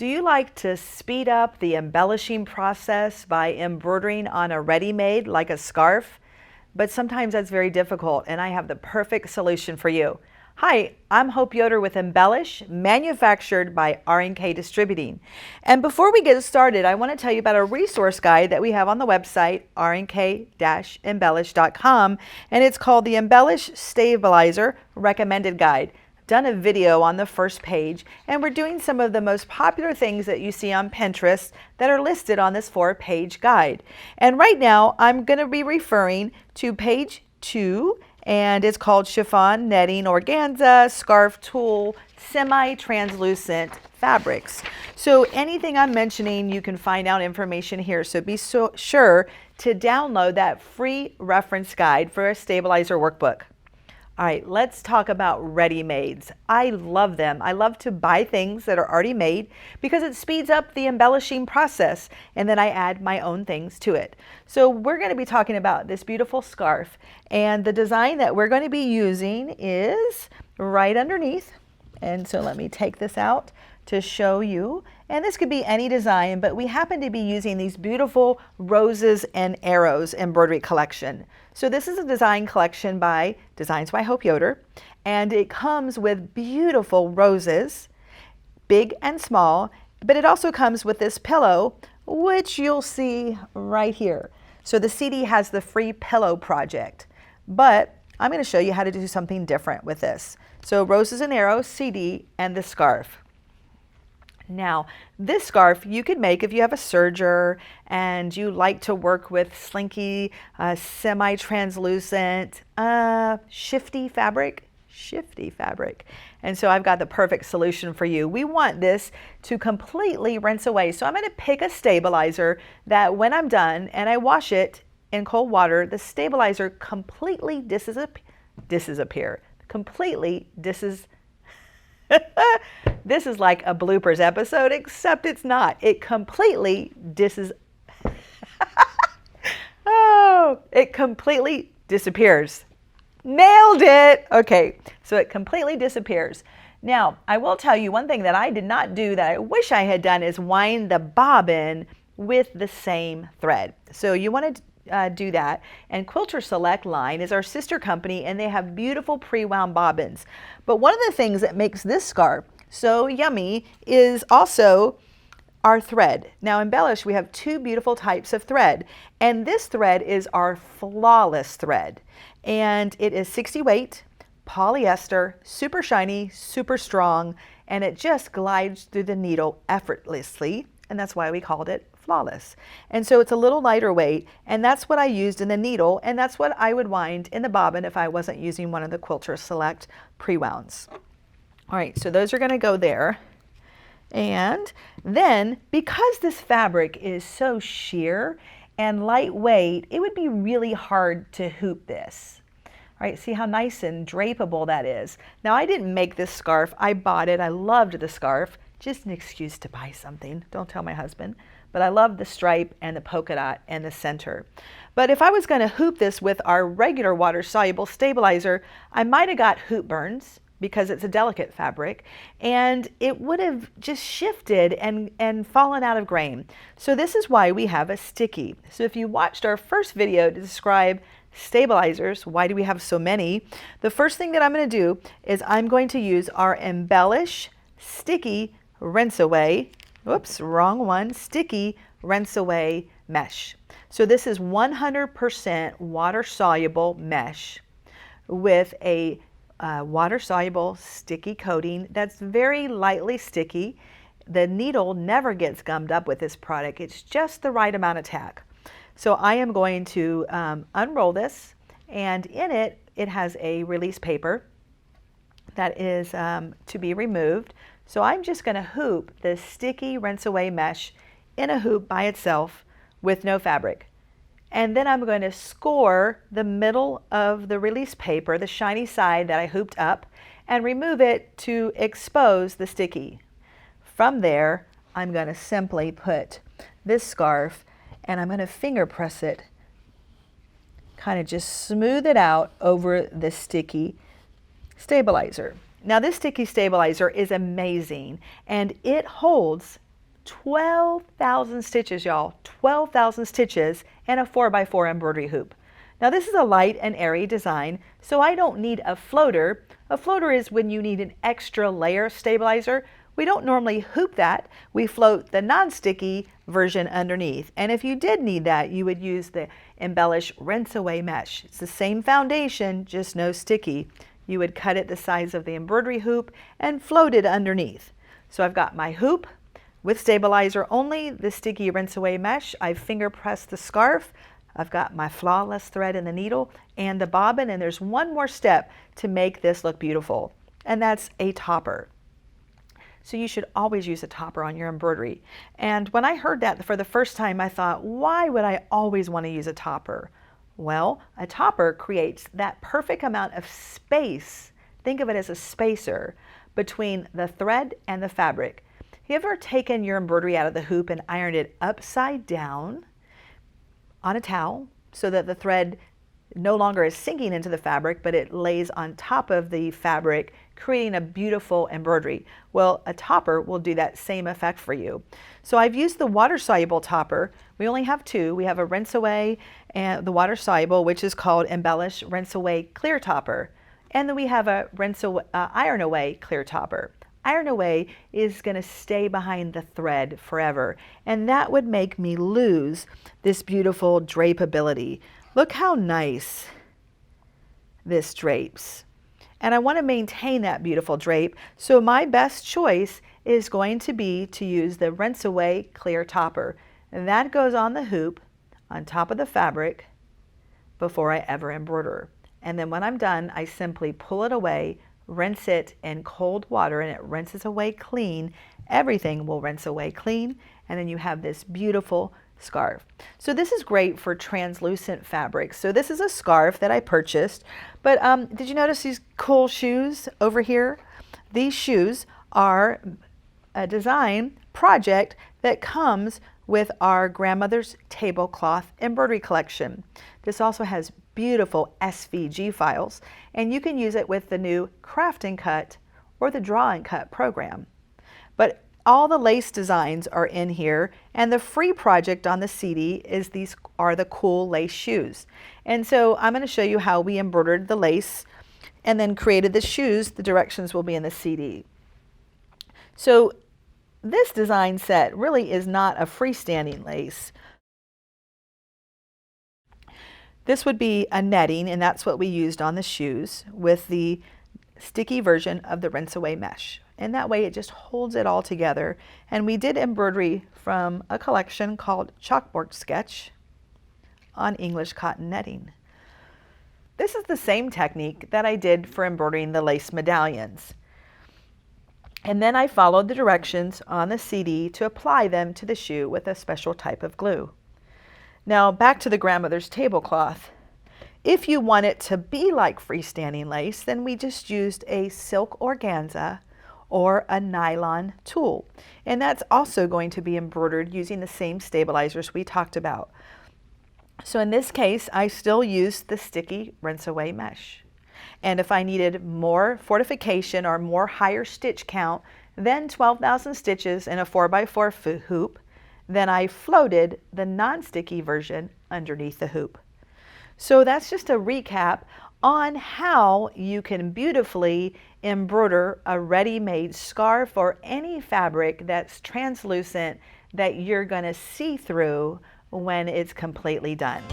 Do you like to speed up the embellishing process by embroidering on a ready-made like a scarf? But sometimes that's very difficult, and I have the perfect solution for you. Hi, I'm Hope Yoder with Embellish, manufactured by R&K Distributing. And before we get started, I want to tell you about a resource guide that we have on the website, rnk-embellish.com, and it's called the Embellish Stabilizer Recommended Guide. Done a video on the first page, and we're doing some of the most popular things that you see on Pinterest that are listed on this 4-page guide. And right now I'm going to be referring to page 2, and it's called Chiffon Netting Organza Scarf Tulle Semi-Translucent Fabrics. So anything I'm mentioning, you can find out information here, so be sure to download that free reference guide for a stabilizer workbook. All right, let's talk about ready-mades. I love them. I love to buy things that are already made because it speeds up the embellishing process, and then I add my own things to it. So we're going to be talking about this beautiful scarf, and the design that we're going to be using is right underneath. And so let me take this out to show you. And this could be any design, but we happen to be using these beautiful roses and arrows embroidery collection. So this is a design collection by Designs by Hope Yoder, and it comes with beautiful roses, big and small, but it also comes with this pillow, which you'll see right here. So the CD has the free pillow project, but I'm going to show you how to do something different with this. So roses and arrows, CD, and the scarf. Now, this scarf you could make if you have a serger and you like to work with slinky, semi-translucent, shifty fabric. And so I've got the perfect solution for you. We want this to completely rinse away. So I'm going to pick a stabilizer that when I'm done and I wash it in cold water, the stabilizer completely This is like a bloopers episode, except it's not. It completely it completely disappears. Nailed it! Okay, so it completely disappears. Now, I will tell you one thing that I did not do that I wish I had done is wind the bobbin with the same thread. So you want to do that. And Quilter Select line is our sister company, and they have beautiful pre-wound bobbins. But one of the things that makes this scarf so yummy is also our thread. Now in Embellish, we have 2 beautiful types of thread, and this thread is our flawless thread. And it is 60 weight, polyester, super shiny, super strong, and it just glides through the needle effortlessly, and that's why we called it flawless. And so it's a little lighter weight, and that's what I used in the needle, and that's what I would wind in the bobbin if I wasn't using one of the Quilter Select pre-wounds. All right, so those are going to go there. And then because this fabric is so sheer and lightweight, it would be really hard to hoop this. All right, see how nice and drapeable that is. Now I didn't make this scarf, I bought it. I loved the scarf. Just an excuse to buy something. Don't tell my husband. But I love the stripe and the polka dot and the center. But if I was going to hoop this with our regular water-soluble stabilizer, I might have got hoop burns because it's a delicate fabric, and it would have just shifted and fallen out of grain. So this is why we have a sticky. So if you watched our first video to describe stabilizers, why do we have so many? The first thing that I'm going to do is I'm going to use our Embellish Sticky Rinse Away. Oops, wrong one. Sticky Rinse Away Mesh. So this is 100% water-soluble mesh with a water-soluble sticky coating that's very lightly sticky. The needle never gets gummed up with this product. It's just the right amount of tack. So I am going to unroll this, and in it, it has a release paper that is to be removed. So I'm just going to hoop the sticky rinse away mesh in a hoop by itself with no fabric. And then I'm going to score the middle of the release paper, the shiny side that I hooped up, and remove it to expose the sticky. From there, I'm going to simply put this scarf, and I'm going to finger press it, kind of just smooth it out over the sticky stabilizer. Now this sticky stabilizer is amazing, and it holds 12,000 stitches, y'all. 12,000 stitches in a 4x4 embroidery hoop. Now this is a light and airy design, so I don't need a floater. A floater is when you need an extra layer stabilizer. We don't normally hoop that. We float the non-sticky version underneath. And if you did need that, you would use the Embellish rinse away mesh. It's the same foundation, just no sticky. You would cut it the size of the embroidery hoop and float it underneath. So I've got my hoop with stabilizer only, the sticky rinse away mesh. I've finger pressed the scarf. I've got my flawless thread and the needle and the bobbin, and there's one more step to make this look beautiful, and that's a topper. So you should always use a topper on your embroidery. And when I heard that for the first time, I thought, why would I always want to use a topper? Well, a topper creates that perfect amount of space, think of it as a spacer, between the thread and the fabric. Have you ever taken your embroidery out of the hoop and ironed it upside down on a towel so that the thread no longer is sinking into the fabric, but it lays on top of the fabric, creating a beautiful embroidery? Well, a topper will do that same effect for you. So I've used the water-soluble topper. We only have two. We have a rinse away and the water-soluble, which is called Embellish Rinse Away Clear Topper. And then we have a iron away clear topper. Iron away is going to stay behind the thread forever, and that would make me lose this beautiful drapeability. Look how nice this drapes. And I want to maintain that beautiful drape, so my best choice is going to be to use the rinse away clear topper. And that goes on the hoop on top of the fabric before I ever embroider. And then when I'm done, I simply pull it away, rinse it in cold water, and it rinses away clean. Everything will rinse away clean, and then you have this beautiful scarf. So this is great for translucent fabrics. So this is a scarf that I purchased, but did you notice these cool shoes over here? These shoes are a design project that comes with our grandmother's tablecloth embroidery collection. This also has beautiful SVG files, and you can use it with the new Craft and Cut or the Draw and Cut program. But all the lace designs are in here, and the free project on the CD is these are the cool lace shoes. And so I'm going to show you how we embroidered the lace and then created the shoes. The directions will be in the CD. So this design set really is not a freestanding lace. This would be a netting, and that's what we used on the shoes with the sticky version of the rinse away mesh. And that way it just holds it all together. And we did embroidery from a collection called Chalkboard Sketch on English cotton netting. This is the same technique that I did for embroidering the lace medallions. And then I followed the directions on the CD to apply them to the shoe with a special type of glue. Now back to the grandmother's tablecloth. If you want it to be like freestanding lace, then we just used a silk organza or a nylon tulle. And that's also going to be embroidered using the same stabilizers we talked about. So in this case, I still used the sticky rinse away mesh. And if I needed more fortification or more higher stitch count than 12,000 stitches in a 4x4 hoop, then I floated the non-sticky version underneath the hoop. So that's just a recap on how you can beautifully embroider a ready-made scarf or any fabric that's translucent that you're going to see through when it's completely done.